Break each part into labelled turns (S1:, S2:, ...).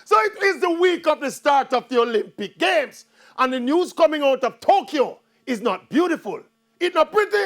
S1: So it is the week of the start of the Olympic Games. And the news coming out of Tokyo is not beautiful. It's not pretty.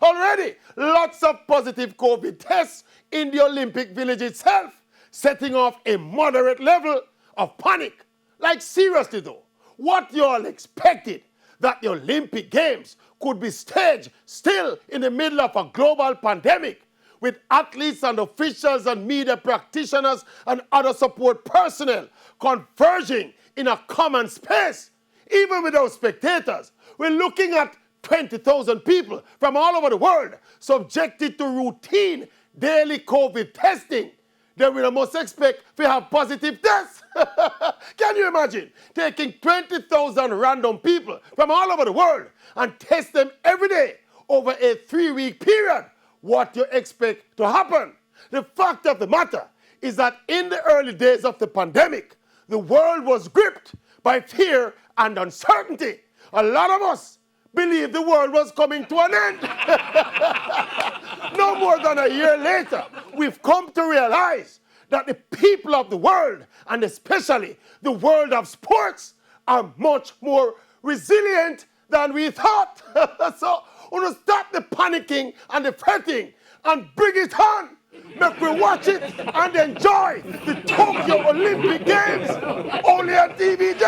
S1: Already, lots of positive COVID tests in the Olympic Village itself, setting off a moderate level of panic. Like seriously though, what you all expected that the Olympic Games could be staged still in the middle of a global pandemic, with athletes and officials and media practitioners and other support personnel converging in a common space, even without spectators. We're looking at 20,000 people from all over the world subjected to routine daily COVID testing. Then we must expect we have positive tests. Can you imagine taking 20,000 random people from all over the world and test them every day over a 3-week period? What you expect to happen? The fact of the matter is that in the early days of the pandemic, the world was gripped by fear and uncertainty. A lot of us believed the world was coming to an end. No more than a year later, we've come to realize that the people of the world, and especially the world of sports, are much more resilient than we thought. So, we're going to stop the panicking and the fretting and bring it on. Make we watch it and enjoy the Tokyo Olympic Games only on TVJ.